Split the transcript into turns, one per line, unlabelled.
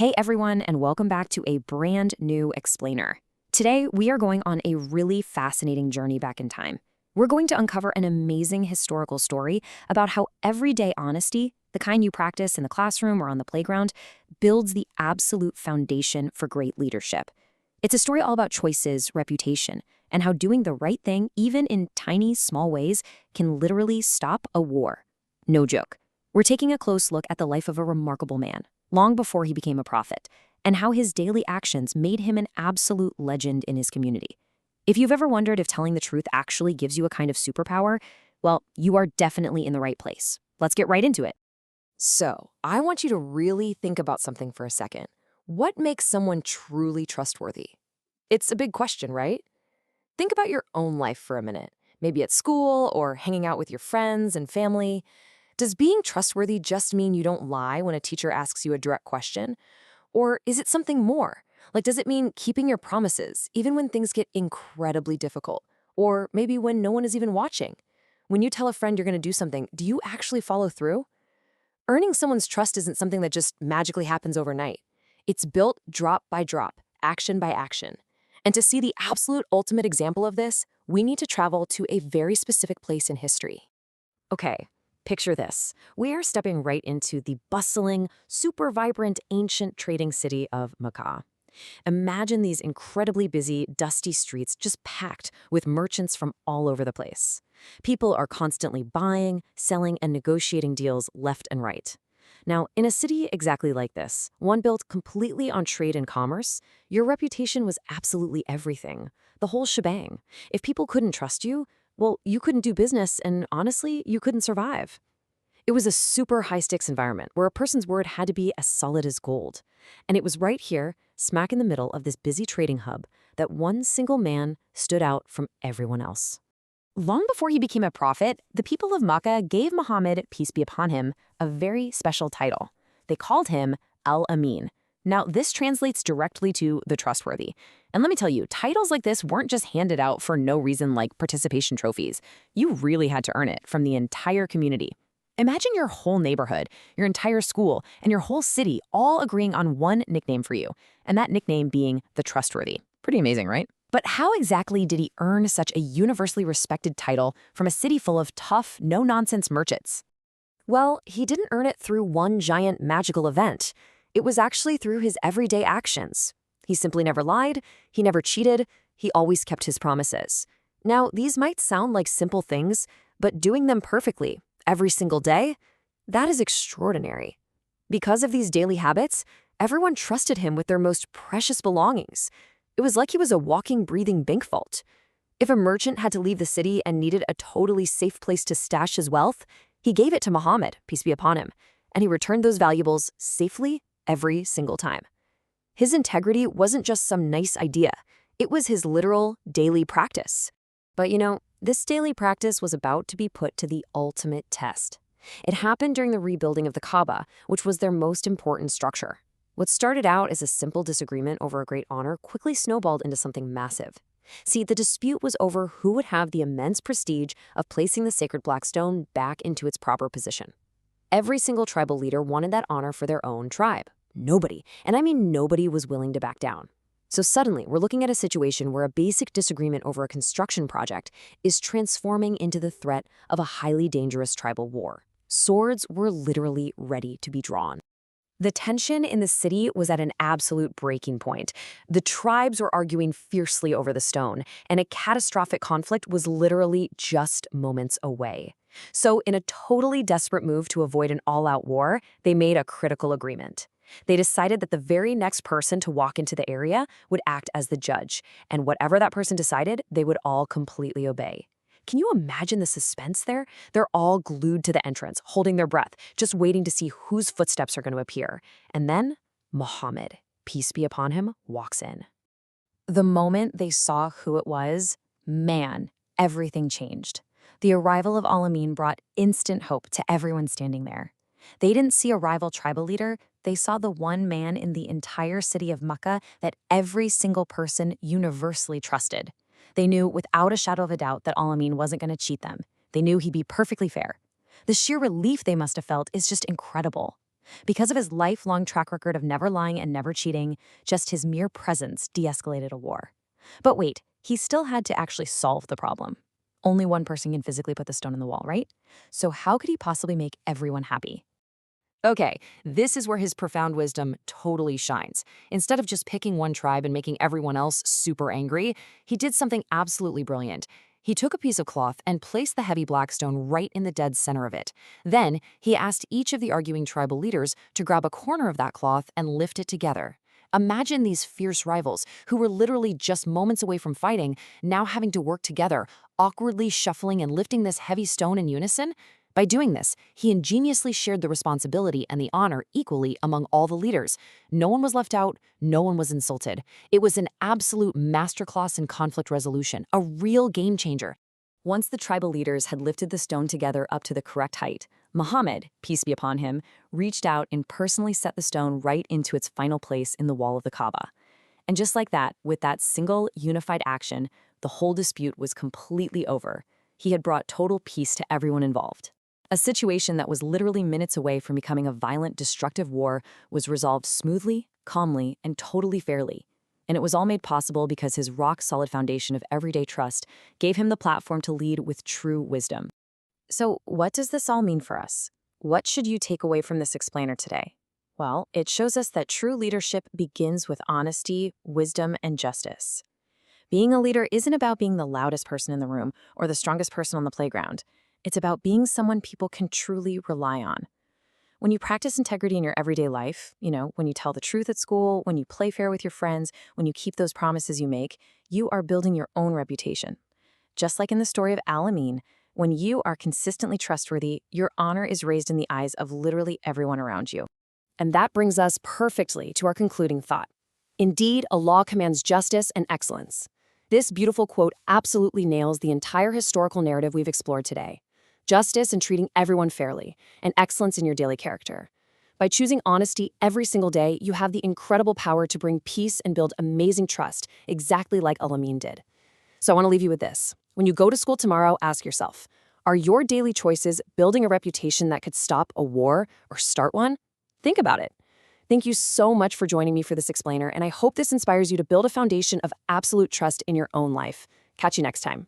Hey everyone, and welcome back to a brand new explainer. Today, we are going on a really fascinating journey back in time. We're going to uncover an amazing historical story about how everyday honesty, the kind you practice in the classroom or on the playground, builds the absolute foundation for great leadership. It's a story all about choices, reputation, and how doing the right thing, even in tiny, small ways, can literally stop a war. No joke. We're taking a close look at the life of a remarkable man, long before he became a prophet, and how his daily actions made him an absolute legend in his community. If you've ever wondered if telling the truth actually gives you a kind of superpower, well, you are definitely in the right place. Let's get right into it.
So, I want you to really think about something for a second. What makes someone truly trustworthy? It's a big question, right? Think about your own life for a minute, maybe at school or hanging out with your friends and family. Does being trustworthy just mean you don't lie when a teacher asks you a direct question? Or is it something more? Like, does it mean keeping your promises, even when things get incredibly difficult? Or maybe when no one is even watching? When you tell a friend you're going to do something, do you actually follow through? Earning someone's trust isn't something that just magically happens overnight. It's built drop by drop, action by action. And to see the absolute ultimate example of this, we need to travel to a very specific place in history. Okay, picture this. We are stepping right into the bustling, super vibrant, ancient trading city of Makkah. Imagine these incredibly busy, dusty streets just packed with merchants from all over the place. People are constantly buying, selling, and negotiating deals left and right. Now, in a city exactly like this, one built completely on trade and commerce, your reputation was absolutely everything, the whole shebang. If people couldn't trust you, well, you couldn't do business, and honestly, you couldn't survive. It was a super high-stakes environment where a person's word had to be as solid as gold. And it was right here, smack in the middle of this busy trading hub, that one single man stood out from everyone else.
Long before he became a prophet, the people of Makkah gave Muhammad, peace be upon him, a very special title. They called him Al-Amin. Now, this translates directly to the trustworthy. And let me tell you, titles like this weren't just handed out for no reason like participation trophies. You really had to earn it from the entire community. Imagine your whole neighborhood, your entire school, and your whole city all agreeing on one nickname for you, and that nickname being the Trustworthy. Pretty amazing, right? But how exactly did he earn such a universally respected title from a city full of tough, no-nonsense merchants?
Well, he didn't earn it through one giant magical event. It was actually through his everyday actions. He simply never lied, he never cheated, he always kept his promises. Now, these might sound like simple things, but doing them perfectly, every single day, that is extraordinary. Because of these daily habits, everyone trusted him with their most precious belongings. It was like he was a walking, breathing bank vault. If a merchant had to leave the city and needed a totally safe place to stash his wealth, he gave it to Muhammad, peace be upon him, and he returned those valuables safely every single time. His integrity wasn't just some nice idea. It was his literal daily practice. But this daily practice was about to be put to the ultimate test. It happened during the rebuilding of the Kaaba, which was their most important structure. What started out as a simple disagreement over a great honor quickly snowballed into something massive. See, the dispute was over who would have the immense prestige of placing the sacred black stone back into its proper position. Every single tribal leader wanted that honor for their own tribe. Nobody, and I mean nobody, was willing to back down. So suddenly, we're looking at a situation where a basic disagreement over a construction project is transforming into the threat of a highly dangerous tribal war. Swords were literally ready to be drawn. The tension in the city was at an absolute breaking point. The tribes were arguing fiercely over the stone, and a catastrophic conflict was literally just moments away. So, in a totally desperate move to avoid an all-out war, they made a critical agreement. They decided that the very next person to walk into the area would act as the judge, and whatever that person decided, they would all completely obey. Can you imagine the suspense there? They're all glued to the entrance, holding their breath, just waiting to see whose footsteps are going to appear. And then, Muhammad, peace be upon him, walks in.
The moment they saw who it was, man, everything changed. The arrival of Al-Amin brought instant hope to everyone standing there. They didn't see a rival tribal leader, they saw the one man in the entire city of Makkah that every single person universally trusted. They knew without a shadow of a doubt that Al-Amin wasn't going to cheat them. They knew he'd be perfectly fair. The sheer relief they must have felt is just incredible. Because of his lifelong track record of never lying and never cheating, just his mere presence de-escalated a war. But wait, he still had to actually solve the problem. Only one person can physically put the stone in the wall, right? So how could he possibly make everyone happy?
Okay, this is where his profound wisdom totally shines. Instead of just picking one tribe and making everyone else super angry, he did something absolutely brilliant. He took a piece of cloth and placed the heavy black stone right in the dead center of it. Then, he asked each of the arguing tribal leaders to grab a corner of that cloth and lift it together. Imagine these fierce rivals, who were literally just moments away from fighting, now having to work together, awkwardly shuffling and lifting this heavy stone in unison. By doing this, he ingeniously shared the responsibility and the honor equally among all the leaders. No one was left out, no one was insulted. It was an absolute masterclass in conflict resolution, a real game changer.
Once the tribal leaders had lifted the stone together up to the correct height, Muhammad, peace be upon him, reached out and personally set the stone right into its final place in the wall of the Kaaba. And just like that, with that single unified action, the whole dispute was completely over. He had brought total peace to everyone involved. A situation that was literally minutes away from becoming a violent, destructive war was resolved smoothly, calmly, and totally fairly. And it was all made possible because his rock-solid foundation of everyday trust gave him the platform to lead with true wisdom. So, what does this all mean for us? What should you take away from this explainer today? Well, it shows us that true leadership begins with honesty, wisdom, and justice. Being a leader isn't about being the loudest person in the room or the strongest person on the playground. It's about being someone people can truly rely on. When you practice integrity in your everyday life, when you tell the truth at school, when you play fair with your friends, when you keep those promises you make, you are building your own reputation. Just like in the story of Al-Amin, when you are consistently trustworthy, your honor is raised in the eyes of literally everyone around you.
And that brings us perfectly to our concluding thought. Indeed, Allah commands justice and excellence. This beautiful quote absolutely nails the entire historical narrative we've explored today. Justice and treating everyone fairly, and excellence in your daily character. By choosing honesty every single day, you have the incredible power to bring peace and build amazing trust, exactly like Al-Amin did. So I want to leave you with this. When you go to school tomorrow, ask yourself, are your daily choices building a reputation that could stop a war or start one? Think about it. Thank you so much for joining me for this explainer, and I hope this inspires you to build a foundation of absolute trust in your own life. Catch you next time.